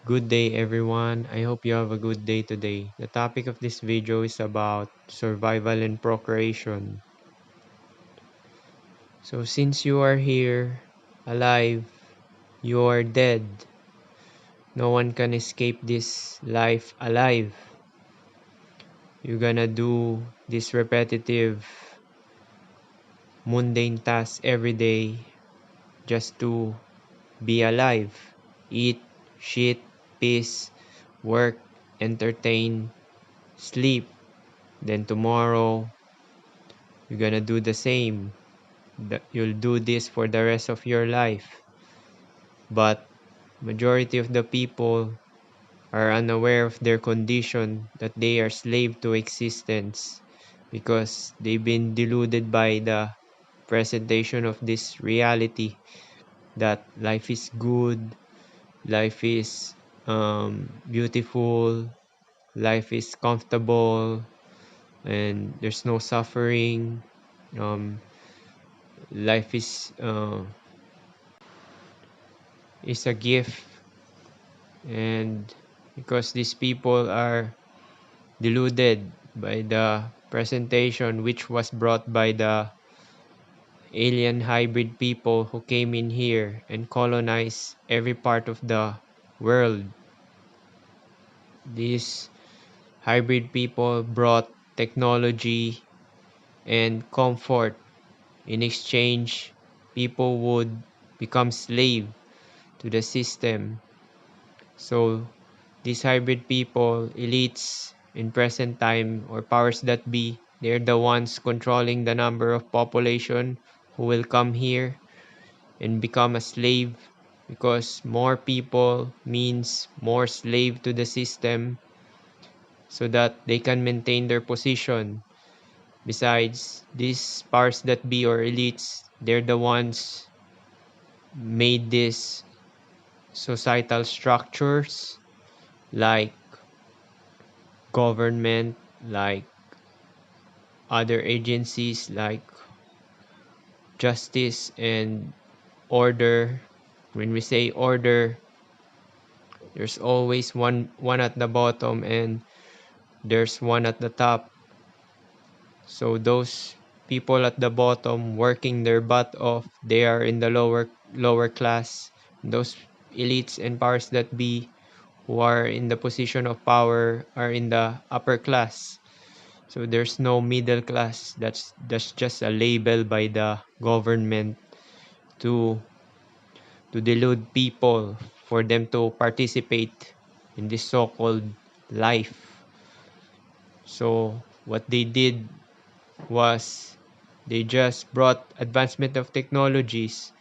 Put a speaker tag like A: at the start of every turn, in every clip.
A: Good day everyone. I hope you have a good day today. The topic of this video is about survival and procreation. So since you are here, alive, you are dead. No one can escape this life alive. You're gonna do this repetitive, mundane task every day just to be alive. Eat, shit, piss, work, entertain, sleep. Then tomorrow, you're gonna do the same. You'll do this for the rest of your life. But majority of the people are unaware of their condition, that they are slave to existence because they've been deluded by the presentation of this reality that life is good, life is beautiful, life is comfortable, and there's no suffering. Life is a gift, and because these people are deluded by the presentation which was brought by the alien hybrid people who came in here and colonized every part of the world. These hybrid people brought technology and comfort. In exchange, people would become slave to the system. So these hybrid people, elites in present time, or powers that be, they're the ones controlling the number of population who will come here and become a slave, because more people means more slave to the system so that they can maintain their position. Besides, these powers that be or elites, they're the ones made these societal structures like government, like other agencies like justice and order. When we say order, there's always one at the bottom and there's one at the top. So those people at the bottom working their butt off, they are in the lower class. Those elites and powers that be who are in the position of power are in the upper class. So there's no middle class. That's just a label by the government to delude people for them to participate in this so-called life. So what they did was they just brought advancement of technologies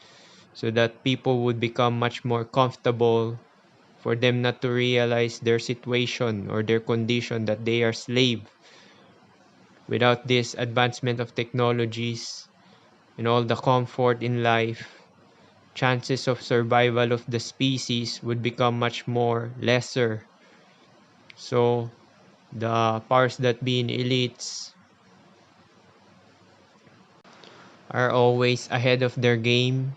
A: so that people would become much more comfortable, for them not to realize their situation or their condition, that they are slave. Without this advancement of technologies and all the comfort in life, chances of survival of the species would become much more lesser. So the powers that be in elites are always ahead of their game.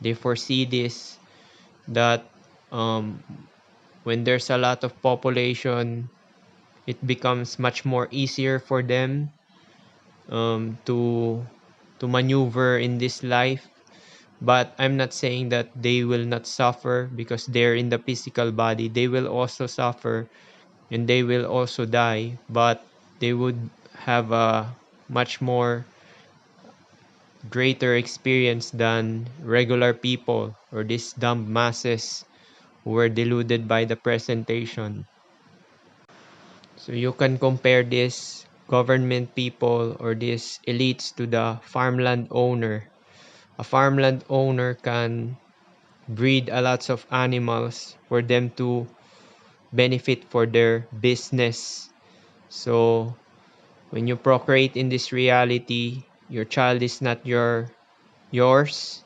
A: They foresee this, that um, when there's a lot of population, it becomes much more easier for them to maneuver in this life. But I'm not saying that they will not suffer, because they're in the physical body. They will also suffer and they will also die, but they would have a much more greater experience than regular people or these dumb masses who were deluded by the presentation. So you can compare this government people or these elites to the farmland owner. A farmland owner can breed a lots of animals for them to benefit for their business. So when you procreate in this reality, your child is not yours.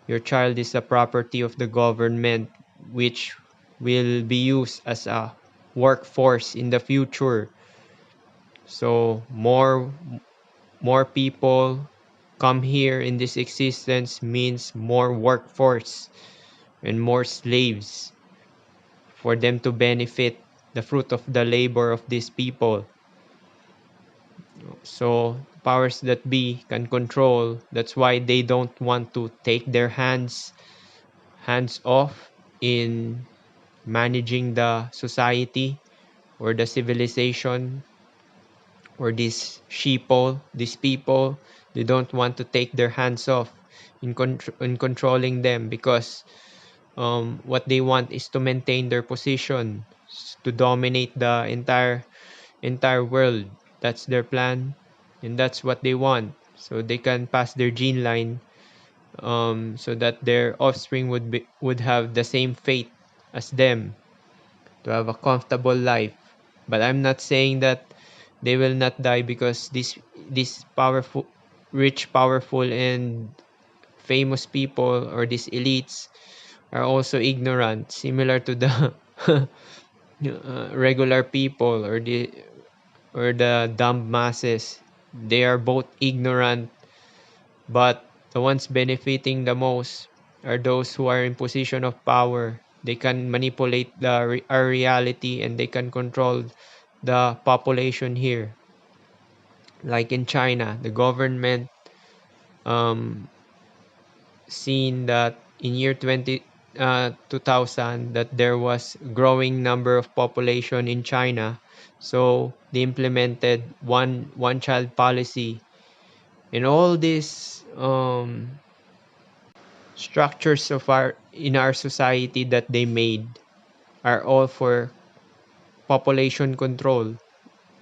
A: Your child is a property of the government, which will be used as a workforce in the future. So more people come here in this existence means more workforce and more slaves for them to benefit the fruit of the labor of these people. So powers that be can control. That's why they don't want to take their hands off in managing the society or the civilization or these people. They don't want to take their hands off in controlling them, because what they want is to maintain their position, to dominate the entire world. That's their plan, and that's what they want. So they can pass their gene line, so that their offspring would have the same fate as them, to have a comfortable life. But I'm not saying that they will not die, because these powerful, rich, powerful, and famous people, or these elites, are also ignorant, similar to the regular people, or the dumb masses. They are both ignorant, but the ones benefiting the most are those who are in position of power. They can manipulate our reality, and they can control the population here. Like in China, the government um, seen that in year 2000, that there was growing number of population in China. So they implemented one child policy, and all these structures of our society that they made are all for population control,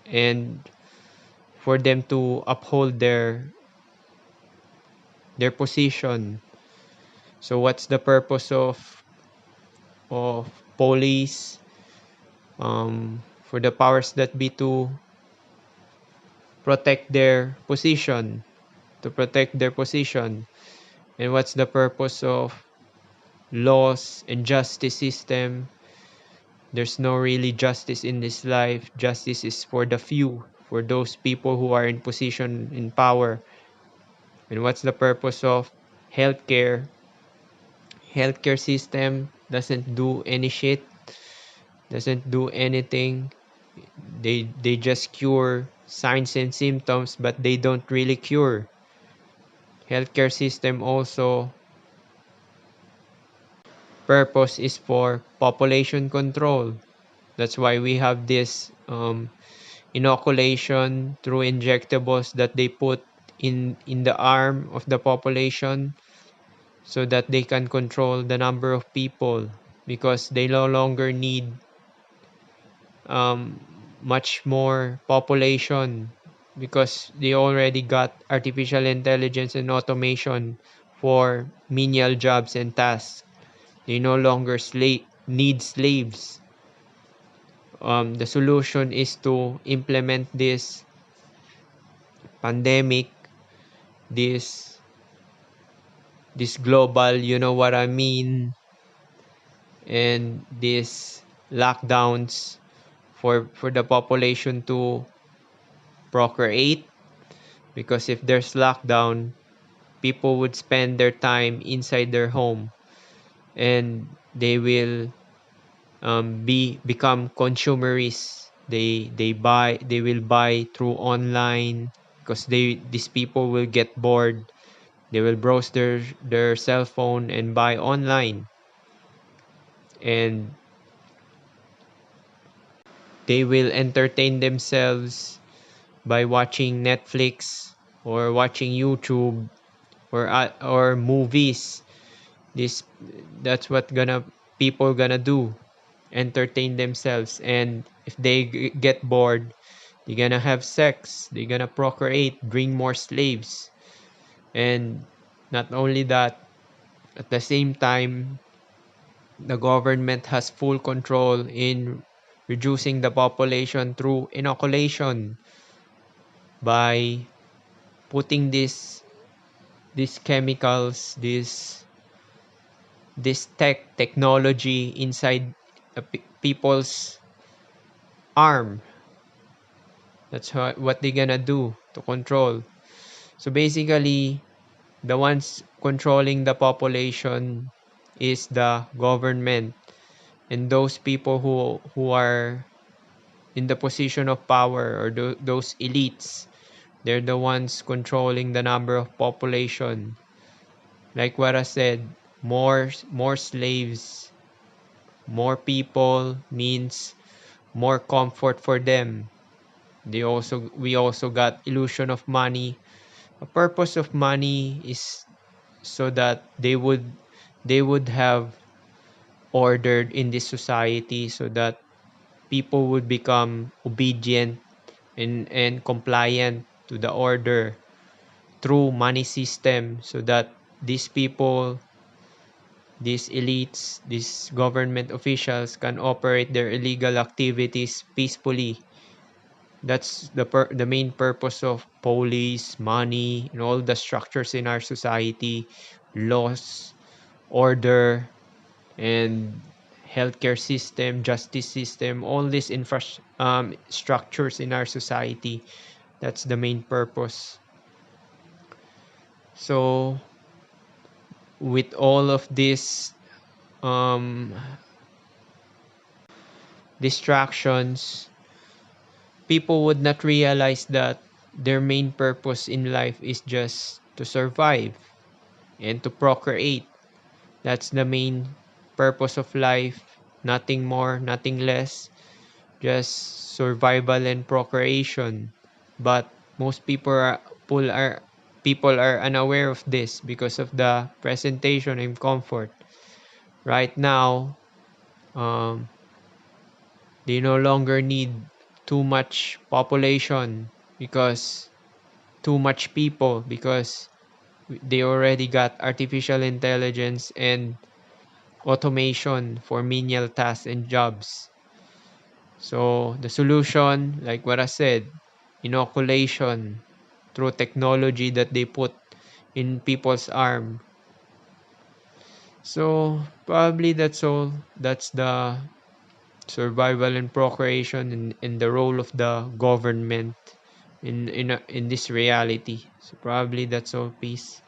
A: and for them to uphold their position. So what's the purpose of police, for the powers that be, to protect their position, and what's the purpose of laws and justice system? There's no really justice in this life. Justice is for the few, for those people who are in position, in power. And what's the purpose of healthcare? Healthcare system doesn't do any shit, doesn't do anything. They just cure signs and symptoms, but they don't really cure. Healthcare system also purpose is for population control. That's why we have this inoculation through injectables that they put in the arm of the population, so that they can control the number of people, because they no longer need um, much more population, because they already got artificial intelligence and automation for menial jobs and tasks. They no longer need slaves. The solution is to implement this pandemic, this this global, you know what I mean, and these lockdowns for the population to procreate. Because if there's lockdown, people would spend their time inside their home, and they will become consumerists. They will buy through online, because these people will get bored. They will browse their cell phone and buy online, and they will entertain themselves by watching Netflix, or watching YouTube, or movies. This that's what gonna people gonna do, entertain themselves. And if they get bored, they're gonna have sex, they're gonna procreate, bring more slaves. And not only that, at the same time, the government has full control in reducing the population through inoculation, by putting these chemicals, this technology inside people's arm. That's what they're gonna do to control. So basically, the ones controlling the population is the government, and those people who are in the position of power, or those elites, they're the ones controlling the number of population. Like what I said, more slaves, more people means more comfort for them. We also got illusion of money. The purpose of money is so that they would have ordered in this society, so that people would become obedient and compliant to the order through money system, so that these people, these elites, these government officials can operate their illegal activities peacefully. That's the main purpose of police, money, and all the structures in our society, laws, order, and healthcare system, justice system, all these structures in our society. That's the main purpose. So with all of these um, distractions, people would not realize that their main purpose in life is just to survive and to procreate. That's the main purpose of life. Nothing more, nothing less. Just survival and procreation. But most people are unaware of this because of the presentation and comfort. Right now, um, they no longer need too much population, because too much people, because they already got artificial intelligence and automation for menial tasks and jobs. So the solution, like what I said, inoculation through technology that they put in people's arm. So probably that's all. That's the survival and procreation, and the role of the government in this reality. So probably that's all. Peace.